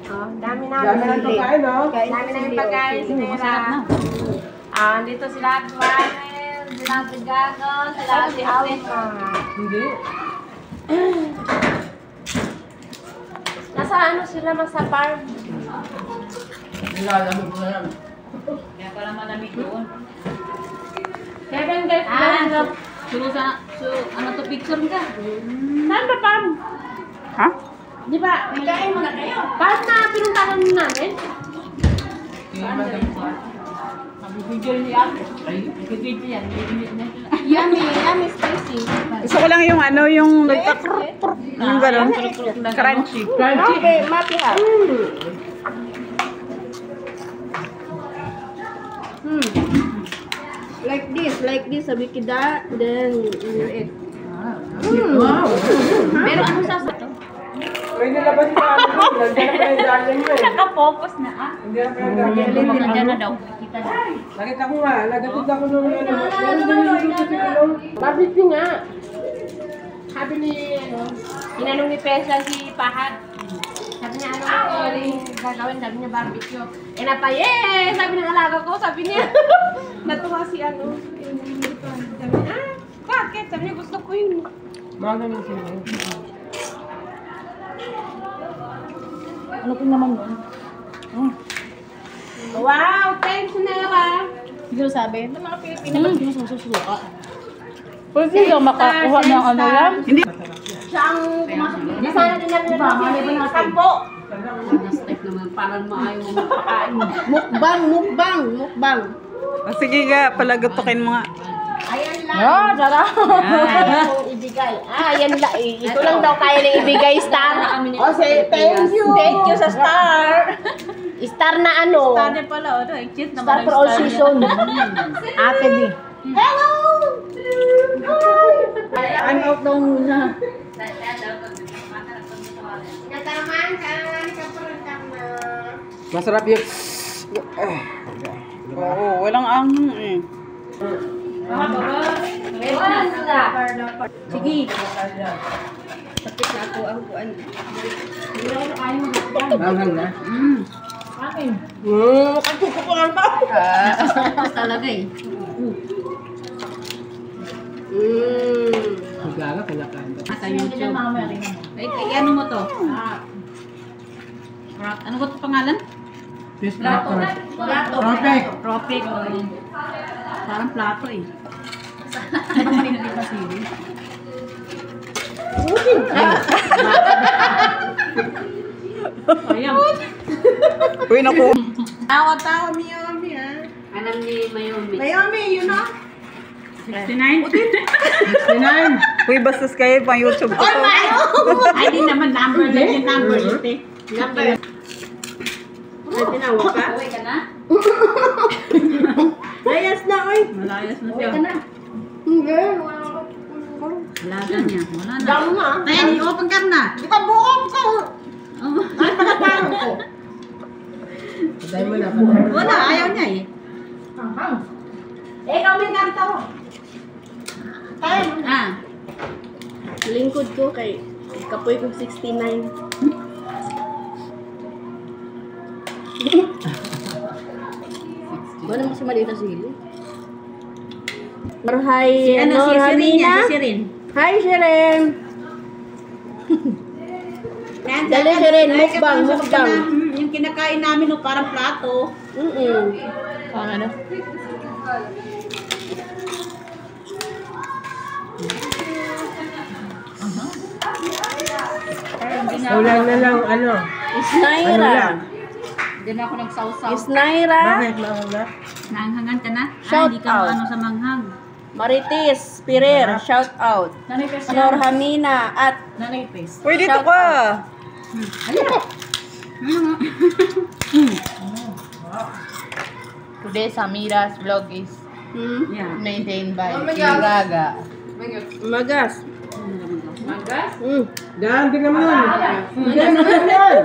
Oh, dami na. Dami na pagkain, no? Dami na yung pagkain. Masarap na. Ah, dito sila Juanes, sila Gago, sila si Alma. Hindi. Nasa ano sila, nasa farm. Nilalamig ko na yan. Kaya pala malamig doon. Kevin, guys, Ano to, picture ka? saan ba farm? Ha? Di ba? Nagkain mo na kayo. Farm na pinuntahan namin. Mabibigyan niya. Mabibigyan yan. Yummy, yummy spicy. Gusto ko lang yung ano, yung nagka-kruk-kruk. Yung gano'n. Crunchy. Okay, matiha. Like this, sabi kita, then you eat. Wow! Pero ano sa to? May nilabas ka ano, nandiyan na pala yung darling mo eh. Naka-focus na Hindi na pala yung darling mo. Nandiyan na daw. Kita na. Nakita ko nga, nagatid ako nung ano. Barbecue nga. Sabi ni, inanong ni Pesa si Pahat. Sabi niya, ano gagawin? Sabi niya, barbecue. Eh na pa, yeah! Sabi ng alaga ko, sabi niya. Natuwa si ano. Sabi niya, bakit? Sabi niya, gusto ko yun. Mga ganun sila. Ano ko naman yun? Wow! Thanks, Nela! Hindi sabi, ng mga Pilipino ba't yung susuka? Pwede yung makakuha ng ano yan? Hindi. Siya ang pumasok dito. Nasana din namin na sampo. Step naman. Parang maayaw mo mapakain. Mukbang. Sige nga, palagutukin mo nga. Ayan lang. Oh, sarap. Kaya kong ibigay. Ayan lang. Ito lang daw kaya nang ibigay, Star. O, say thank you. Thank you sa Star. Star na ano? Star din pala. Star for all season. Ate B. Hello! I'm out daw muna. Masarap yung... Oo, walang anghang eh. Sige. Sakit na ako ang kuan. Manghang na. Akin. Kasi ko pa lang ba? Talaga eh. Magala, kinakain ka. Sa YouTube. Ay, ano mo to? Ano ko to pangalan? Fish platter. Plato. Perfect. Tropic. Parang plato eh. Hindi pa sili. Ayun. Uy, naku. Tawa-tawa Miyomi ah. Alam ni Mayumi. Miyomi, you know? 69? 69. Uy, bastos kayo pang YouTube ko. Ay, di naman number. Like yung number. Number. Ay, tinawa ka? Uwi ka na? Layas na, oy. Malayas na siya. Hindi, Alaga niya. Wala na. Damo na. Ayan, i-open ka na. Ikabuhom ko. Oh. Ay, pagkaparang ko. Dahil mo na. Wala, ayaw niya eh. Eh, ikaw may kanta mo. Tayo. Ah. Lingkod ko kay kapoy ko 69. Wala mo si Malita Sili. Hi, Si ano, si Sirin Hamina. yan, si Sirin. Hi, Sirin. Dali, Sirin. Mukbang. Yung kinakain namin, no, parang plato. Parang ano? Ulan na lang, ano? Isnaira. Diyan ako nagsawsaw. Isnaira. Bakit mauna? Naanghangan ka na? Shout Hindi ka out. ano sa manghang. Marites Pirer. Shout out. Nanipis Nor Hamina at Nanipis. Uy, dito ka. Today, Samira's vlog is Yeah. maintained by Gaga. Magas. Magas? Daan din naman. Daan din naman yan.